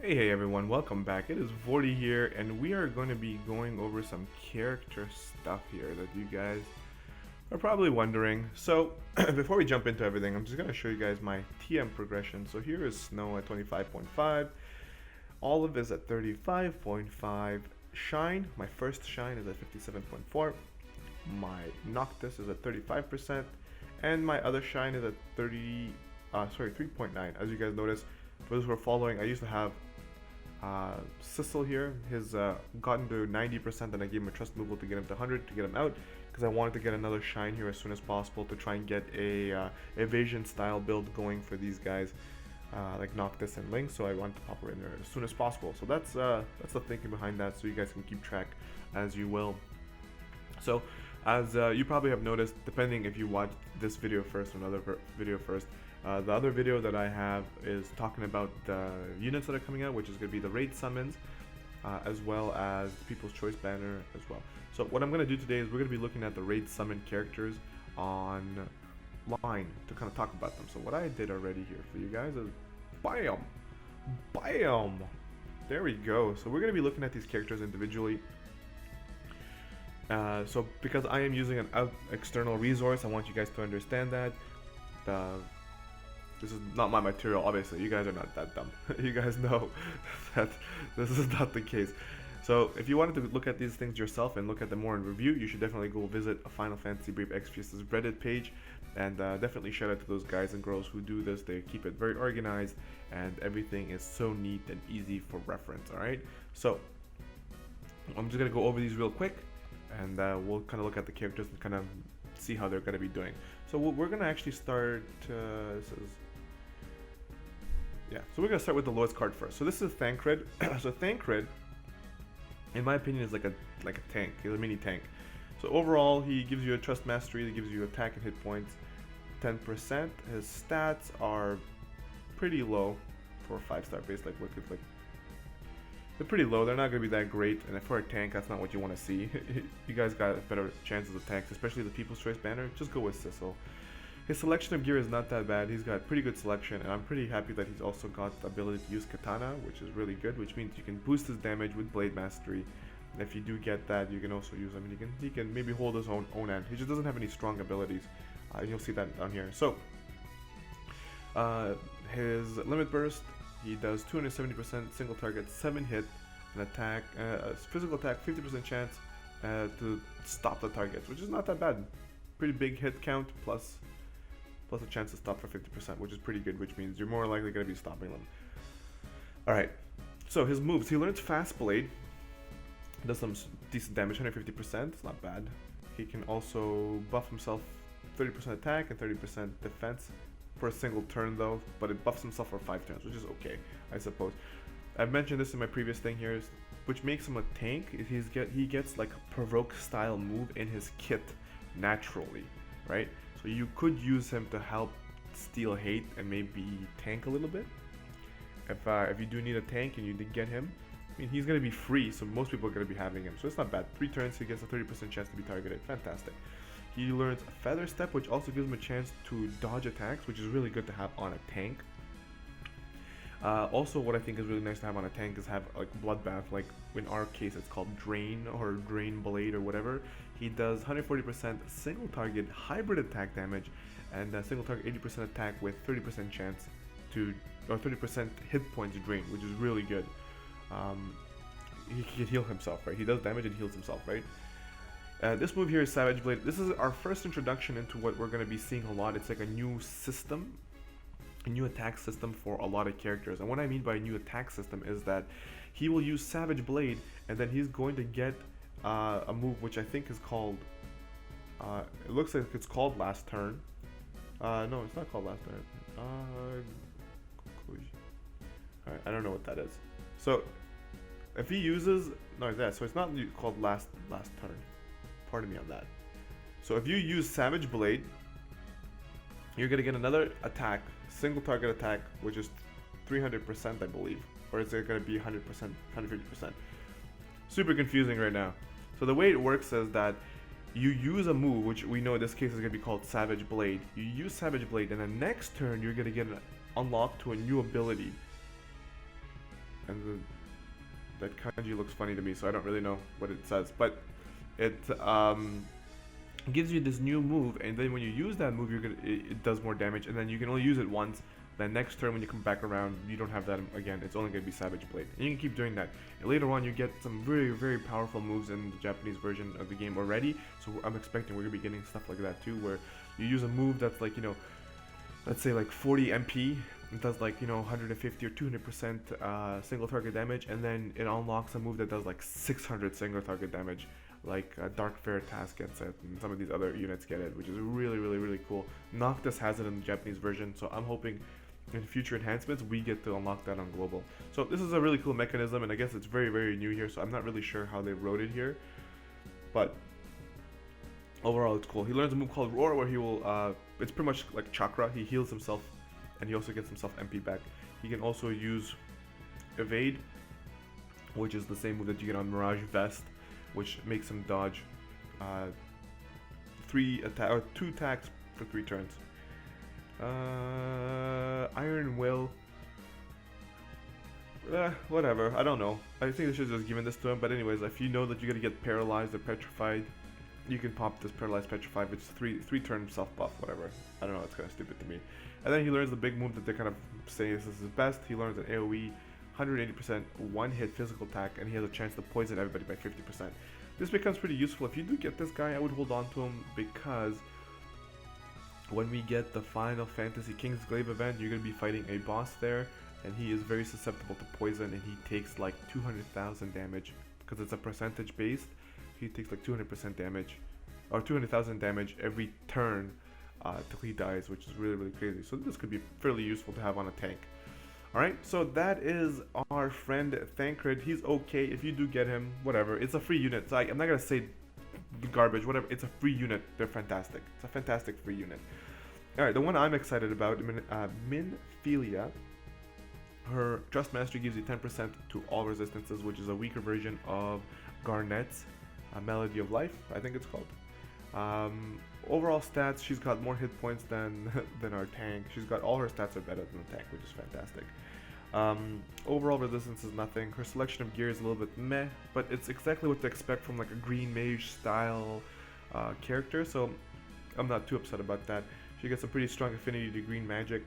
Hey everyone, welcome back. It is Vortie here, and we are going to be going over some character stuff here that you guys are probably wondering. So, before we jump into everything, I'm just going to show you guys my TM progression. So here is Snow at 25.5, Olive is at 35.5, Shine, my first Shine is at 57.4, my Noctis is at 35%, and my other Shine is at 3.9. As you guys notice, for those who are following, I used to have Sissel here. His gotten to 90%, and I gave him a trust removal to get him to 100 to get him out, because I wanted to get another shine here as soon as possible to try and get a evasion style build going for these guys, like Noctis and Link. So I wanted to pop her in there as soon as possible. So that's the thinking behind that, so you guys can keep track as you will. So as you probably have noticed, depending if you watch this video first or another video first, the other video that I have is talking about the units that are coming out, which is going to be the raid summons, as well as the People's Choice banner as well. So what I'm going to do today is we're going to be looking at the raid summon characters online to kind of talk about them. So what I did already here for you guys is BAM! There we go. So we're going to be looking at these characters individually. So because I am using an external resource, I want you guys to understand that this is not my material. Obviously, you guys are not that dumb. You guys know that this is not the case. So if you wanted to look at these things yourself and look at them more in review, you should definitely go visit a Final Fantasy Brave Exvius's Reddit page, and definitely shout out to those guys and girls who do this. They keep it very organized, and everything is so neat and easy for reference. All right, so I'm just gonna go over these real quick, and we'll kind of look at the characters and kind of see how they're going to be doing. So we're going to actually start, so we're going to start with the lowest card first. So this is Thancred. So Thancred, in my opinion, is like a tank. He's a mini tank. So overall, he gives you a trust mastery, he gives you attack and hit points 10%. His stats are pretty low for a 5-star base. They're pretty low. They're not going to be that great, and for a tank, that's not what you want to see. You guys got better chances of tanks, especially the People's Choice banner. Just go with Sissel. His selection of gear is not that bad. He's got pretty good selection, and I'm pretty happy that he's also got the ability to use Katana, which is really good, which means you can boost his damage with Blade Mastery. And if you do get that, you can also use him. He can maybe hold his own end. He just doesn't have any strong abilities. You'll see that down here. So his limit burst. He does 270% single target, 7 hit, an attack, physical attack, 50% chance to stop the targets, which is not that bad. Pretty big hit count plus a chance to stop for 50%, which is pretty good, which means you're more likely going to be stopping them. Alright, so his moves. He learns Fast Blade, does some decent damage, 150%, it's not bad. He can also buff himself 30% attack and 30% defense for a single turn though, but it buffs himself for 5 turns, which is okay, I suppose. I've mentioned this in my previous thing here, which makes him a tank. He gets like a provoke style move in his kit naturally, right? So you could use him to help steal hate and maybe tank a little bit. If you do need a tank and you did get him, I mean, he's gonna be free, so most people are gonna be having him, so it's not bad. 3 turns, he gets a 30% chance to be targeted. Fantastic. He learns Feather Step, which also gives him a chance to dodge attacks, which is really good to have on a tank. Also, what I think is really nice to have on a tank is have like Bloodbath, like in our case it's called Drain or Drain Blade or whatever. He does 140% single target hybrid attack damage and single target 80% attack with 30% chance to, or 30% hit points drain, which is really good. He can heal himself, right? He does damage and heals himself, right? This move here is Savage Blade. This is our first introduction into what we're going to be seeing a lot. It's like a new system, a new attack system for a lot of characters. And what I mean by a new attack system is that he will use Savage Blade, and then he's going to get a move which I think is called, it looks like it's called Last Turn. No, it's not called Last Turn. Alright, I don't know what that is. So, if he uses, no, so it's not called Last Turn. Pardon me on that. So if you use Savage Blade, you're going to get another attack, single target attack, which is 300%, I believe. Or is it going to be 100%, 150%? Super confusing right now. So the way it works is that you use a move, which we know in this case is going to be called Savage Blade. You use Savage Blade, and the next turn you're going to get an unlock to a new ability. and that kanji looks funny to me, so I don't really know what it says. But it gives you this new move, and then when you use that move, it does more damage, and then you can only use it once. Then next turn when you come back around, you don't have that again. It's only going to be Savage Blade. And you can keep doing that. And later on, you get some very, very powerful moves in the Japanese version of the game already. So I'm expecting we're going to be getting stuff like that too, where you use a move that's like, you know, let's say like 40 MP. It does like, you know, 150 or 200% single target damage. And then it unlocks a move that does like 600 single target damage. Like Dark Veritas gets it, and some of these other units get it, which is really, really, really cool. Noctis has it in the Japanese version, so I'm hoping in future enhancements we get to unlock that on global. So this is a really cool mechanism, and I guess it's very, very new here, so I'm not really sure how they wrote it here, but overall it's cool. He learns a move called Roar, where he will it's pretty much like chakra. He heals himself, and he also gets himself MP back. He can also use Evade, which is the same move that you get on Mirage Vest, which makes him dodge 2 attacks for 3 turns. Iron Will, whatever, I don't know. I think they should have just given this to him, but anyways, if you know that you're gonna get paralyzed or petrified, you can pop this paralyzed petrified, which is 3 turn self buff, whatever. I don't know, it's kind of stupid to me. And then he learns the big move that they're kind of saying this is his best. He learns an AoE 180% one hit physical attack, and he has a chance to poison everybody by 50%. This becomes pretty useful. If you do get this guy, I would hold on to him, because when we get the final Fantasy King's Glaive event, you're going to be fighting a boss there, and he is very susceptible to poison, and he takes like 200,000 damage, because it's a percentage based. He takes like 200% damage, or 200,000 damage every turn till he dies, which is really, really crazy. So this could be fairly useful to have on a tank. Alright, so that is our friend Thancred. He's okay. If you do get him, whatever. It's a free unit. So I'm not going to say garbage, whatever. It's a free unit. They're fantastic. It's a fantastic free unit. Alright, the one I'm excited about, Minfilia. Her Trust Mastery gives you 10% to all resistances, which is a weaker version of Garnet's Melody of Life, I think it's called. Overall stats, she's got more hit points than our tank. She's got all her stats are better than the tank, which is fantastic. Overall resistance is nothing. Her selection of gear is a little bit meh, but it's exactly what to expect from like a green mage style character, so I'm not too upset about that. She gets a pretty strong affinity to green magic,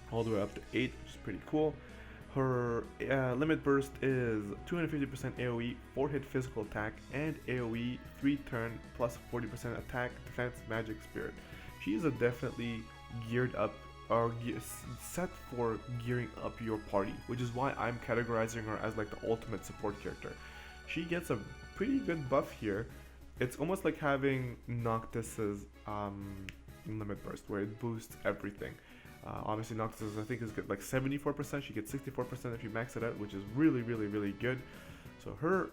all the way up to 8, which is pretty cool. Her limit burst is 250% AoE, 4 hit physical attack, and AoE 3 turn plus 40% attack, defense, magic, spirit. She is a definitely geared up, or set for gearing up your party, which is why I'm categorizing her as like the ultimate support character. She gets a pretty good buff here. It's almost like having Noctis's limit burst, where it boosts everything. Obviously Noctis I think is good, like 74%. She gets 64% if you max it out, which is really, really, really good. So her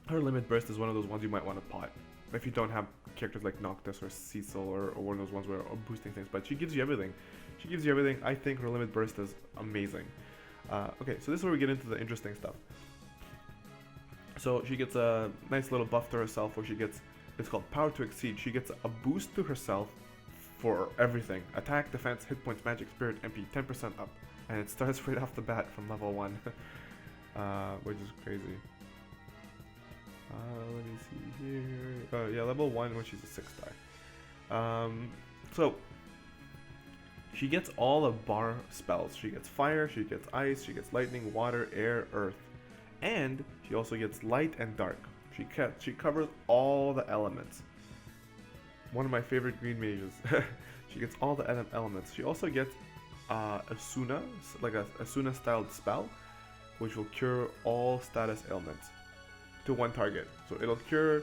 her limit burst is one of those ones you might want to pot if you don't have characters like Noctis or Cecil or one of those ones where are boosting things. But she gives you everything. She gives you everything. I think her limit burst is amazing. Okay, so this is where we get into the interesting stuff. So she gets a nice little buff to herself, where she gets, it's called Power to Exceed. She gets a boost to herself for everything: attack, defense, hit points, magic, spirit, MP, 10% up, and it starts right off the bat from level 1, which is crazy. Let me see here. Yeah, level 1 when she's a 6-star. So she gets all the bar spells. She gets fire, she gets ice, she gets lightning, water, air, earth, and she also gets light and dark. She covers all the elements. One of my favorite green mages. She gets all the elements. She also gets Asuna, like a Asuna styled spell, which will cure all status ailments to one target. So it'll cure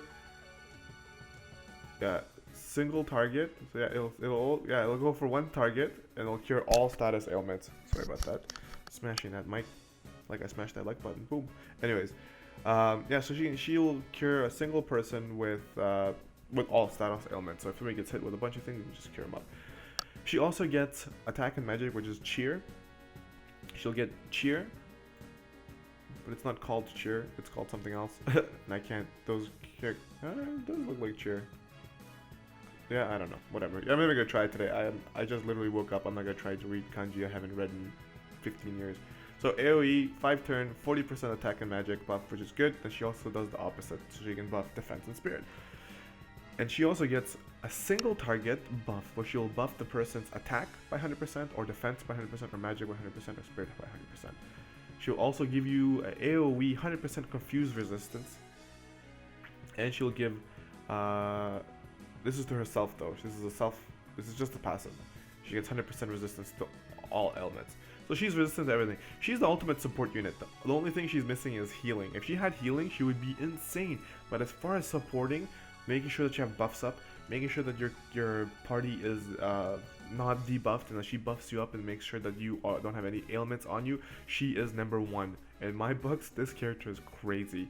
single target. So yeah, it'll go for one target and it'll cure all status ailments. Sorry about that. Smashing that mic like I smashed that like button. Boom. Anyways, yeah. So she will cure a single person with all status ailments. So if somebody gets hit with a bunch of things, you can just cure them up. She also gets attack and magic, which is cheer. She'll get cheer, but it's not called cheer. It's called something else. And I can't. Those it does look like cheer. Yeah, I don't know. Whatever. I'm never gonna try it today. I just literally woke up. I'm not gonna try to read kanji I haven't read in 15 years. So AoE, 5 turn, 40% attack and magic buff, which is good. And she also does the opposite, so she can buff defense and spirit. And she also gets a single target buff, where she'll buff the person's attack by 100%, or defense by 100%, or magic by 100%, or spirit by 100%. She'll also give you a AoE 100% confuse resistance. And she'll give, this is to herself though, this is just a passive. She gets 100% resistance to all elements. So she's resistant to everything. She's the ultimate support unit though. The only thing she's missing is healing. If she had healing, she would be insane. But as far as supporting, making sure that you have buffs up, making sure that your party is not debuffed and that she buffs you up and makes sure that you don't have any ailments on you, she is number one. In my books, this character is crazy.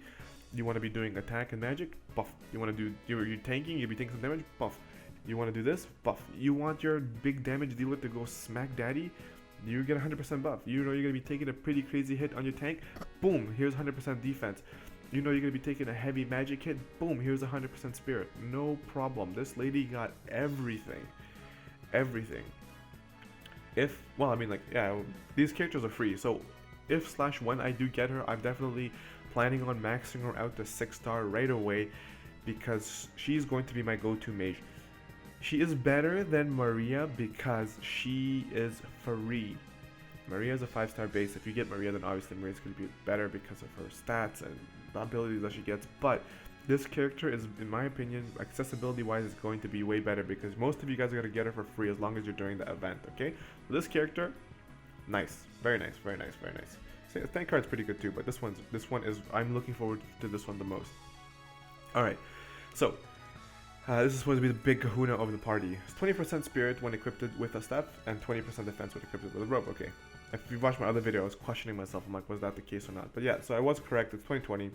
You want to be doing attack and magic? Buff. You want to do, you're tanking, you'll be taking some damage? Buff. You want to do this? Buff. You want your big damage dealer to go smack daddy? You get 100% buff. You know you're going to be taking a pretty crazy hit on your tank? Boom, here's 100% defense. You know you're going to be taking a heavy magic hit? Boom, here's 100% spirit. No problem. This lady got everything. Everything. If, well, I mean, like, yeah, these characters are free. So if/when I do get her, I'm definitely planning on maxing her out to 6-star right away, because she's going to be my go-to mage. She is better than Maria because she is free. Maria is a 5-star base. If you get Maria, then obviously Maria's going to be better because of her stats and the abilities that she gets. But this character is, in my opinion, accessibility-wise, is going to be way better because most of you guys are going to get her for free as long as you're doing the event, okay? So this character, nice. Very nice, very nice, very nice. So, Thancred's pretty good too, but this one is, I'm looking forward to this one the most. Alright, so this is supposed to be the big kahuna of the party. It's 20% spirit when equipped with a staff, and 20% defense when equipped with a robe. Okay. If you watched my other video, I was questioning myself. I'm like, was that the case or not? But yeah, so I was correct. It's 2020.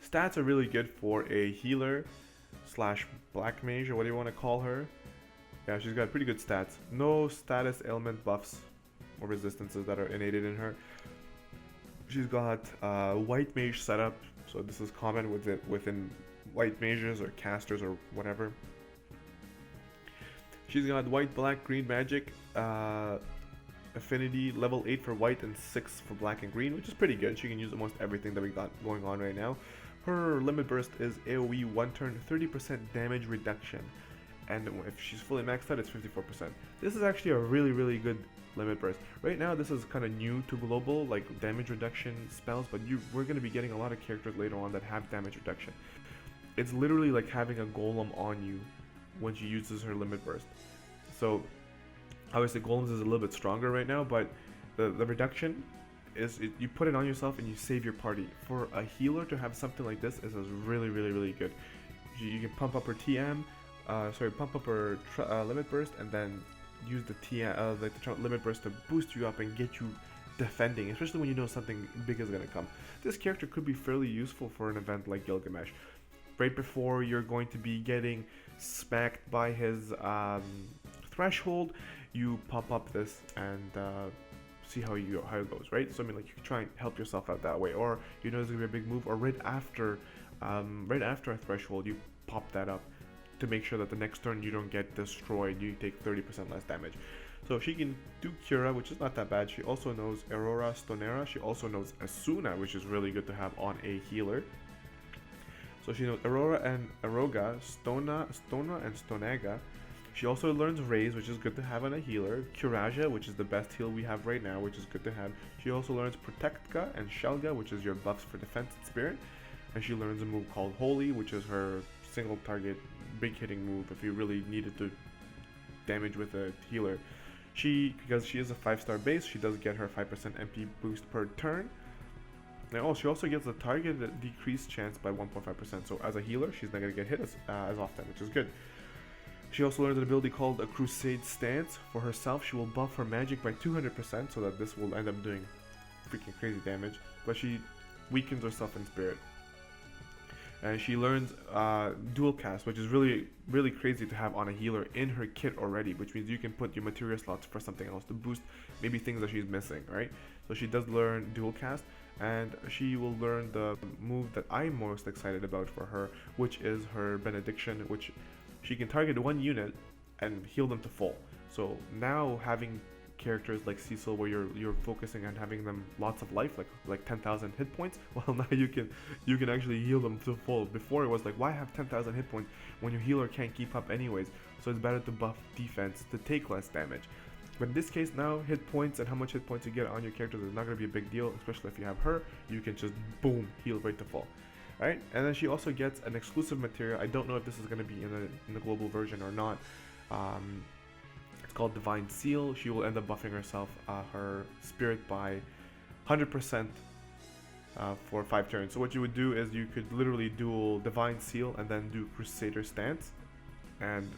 Stats are really good for a healer / black mage, or what do you want to call her. Yeah, she's got pretty good stats. No status ailment buffs or resistances that are innate in her. She's got white mage setup, so this is common within white mages or casters or whatever. She's got white, black, green magic, affinity level 8 for white and 6 for black and green, which is pretty good. She can use almost everything that we got going on right now. Her limit burst is AoE 1 turn, 30% damage reduction, and if she's fully maxed out, it's 54%. This is actually a really good limit burst. Right now, this is kind of new to global, like damage reduction spells, but we're going to be getting a lot of characters later on that have damage reduction. It's literally like having a golem on you when she uses her limit burst. So obviously Golems is a little bit stronger right now, but the reduction is, you put it on yourself and you save your party. For a healer to have something like this is really good. You can pump up her TM, pump up her limit burst, and then use the TM, the limit burst to boost you up and get you defending, especially when you know something big is gonna come. This character could be fairly useful for an event like Gilgamesh. Right before you're going to be getting smacked by his threshold, you pop up this and see how it goes, right? So I mean, like, you can try and help yourself out that way, or you know there's gonna be a big move, or right after a threshold, you pop that up to make sure that the next turn you don't get destroyed. You take 30% less damage. So she can do Cura, which is not that bad. She also knows Aurora, Stonera. She also knows Asuna, which is really good to have on a healer. So she knows Aurora and Aroga, Stona and Stonaga. She also learns Raise, which is good to have on a healer. Curaja, which is the best heal we have right now, which is good to have. She also learns Protectka and Shelga, which is your buffs for defense and spirit. And she learns a move called Holy, which is her single target, big hitting move if you really needed to damage with a healer. Because she is a 5-star base, she does get her 5% MP boost per turn. And she also gets a target decreased chance by 1.5%. So as a healer, she's not going to get hit as often, which is good. She also learns an ability called a Crusade Stance. For herself, she will buff her magic by 200%, so that this will end up doing freaking crazy damage. But she weakens herself in spirit. And she learns Dual Cast, which is really crazy to have on a healer in her kit already, which means you can put your materia slots for something else to boost maybe things that she's missing, right? So she does learn Dual Cast, and she will learn the move that I'm most excited about for her, which is her Benediction, which she can target one unit and heal them to full. So now having characters like Cecil, where you're focusing on having them lots of life, like 10,000 hit points. Well, now you can actually heal them to full. Before it was like, why have 10,000 hit points when your healer can't keep up anyways? So it's better to buff defense to take less damage. But in this case now, hit points and how much hit points you get on your characters is not going to be a big deal, especially if you have her. You can just boom, heal right to full. Alright, and then she also gets an exclusive material. I don't know if this is going to be in the global version or not. It's called Divine Seal. She will end up buffing herself, her spirit by 100% for 5 turns. So what you would do is you could literally duel Divine Seal and then do Crusader Stance, and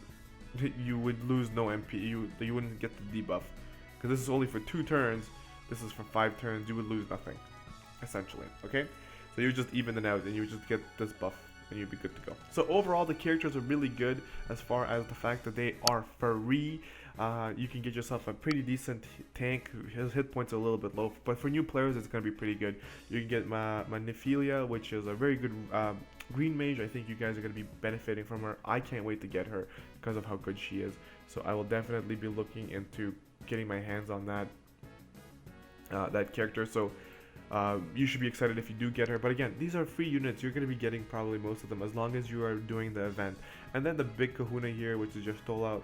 you would lose no MP. You wouldn't get the debuff, because this is only for 2 turns. This is for 5 turns. You would lose nothing, essentially. Okay, so you just even it out, and you just get this buff, and you'd be good to go. So overall, the characters are really good as far as the fact that they are free. You can get yourself a pretty decent tank. His hit points are a little bit low, but for new players, it's going to be pretty good. You can get Minfilia, which is a very good green mage. I think you guys are going to be benefiting from her. I can't wait to get her because of how good she is. So I will definitely be looking into getting my hands on that character. So you should be excited if you do get her. But again, these are free units. You're going to be getting probably most of them as long as you are doing the event. And then the big kahuna here, which is your stole out.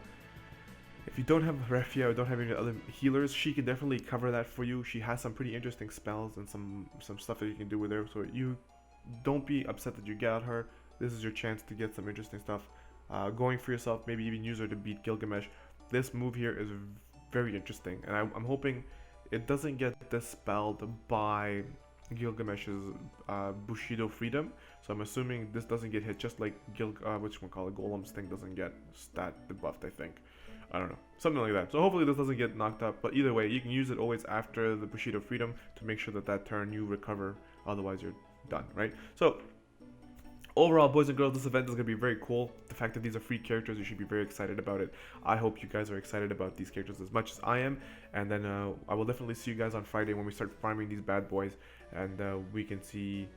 If you don't have Refia or don't have any other healers, she can definitely cover that for you. She has some pretty interesting spells and some stuff that you can do with her. So you don't be upset that you get her. This is your chance to get some interesting stuff going for yourself. Maybe even use her to beat Gilgamesh. This move here is very interesting, and I'm hoping it doesn't get dispelled by Gilgamesh's Bushido Freedom. So I'm assuming this doesn't get hit, just like Golem's thing doesn't get stat debuffed, I think. I don't know, something like that. So hopefully this doesn't get knocked up, but either way, you can use it always after the Bushido Freedom to make sure that turn you recover, otherwise you're done, right? So overall, boys and girls, this event is going to be very cool. The fact that these are free characters, you should be very excited about it. I hope you guys are excited about these characters as much as I am, and then I will definitely see you guys on Friday when we start farming these bad boys, and we can see,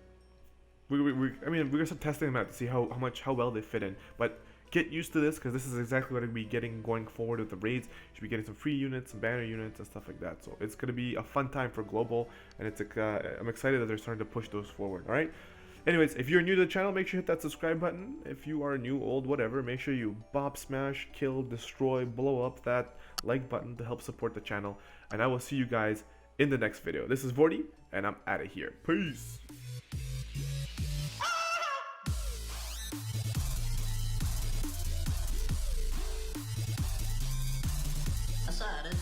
I mean, we're going to start testing them out to see how well they fit in, but get used to this, because this is exactly what we'll be getting going forward with the raids. You should be getting some free units, some banner units, and stuff like that. So it's going to be a fun time for global, and it's I'm excited that they're starting to push those forward. All right. Anyways, if you're new to the channel, make sure you hit that subscribe button. If you are new, old, whatever, make sure you bop, smash, kill, destroy, blow up that like button to help support the channel. And I will see you guys in the next video. This is Vortie, and I'm out of here. Peace. Aside.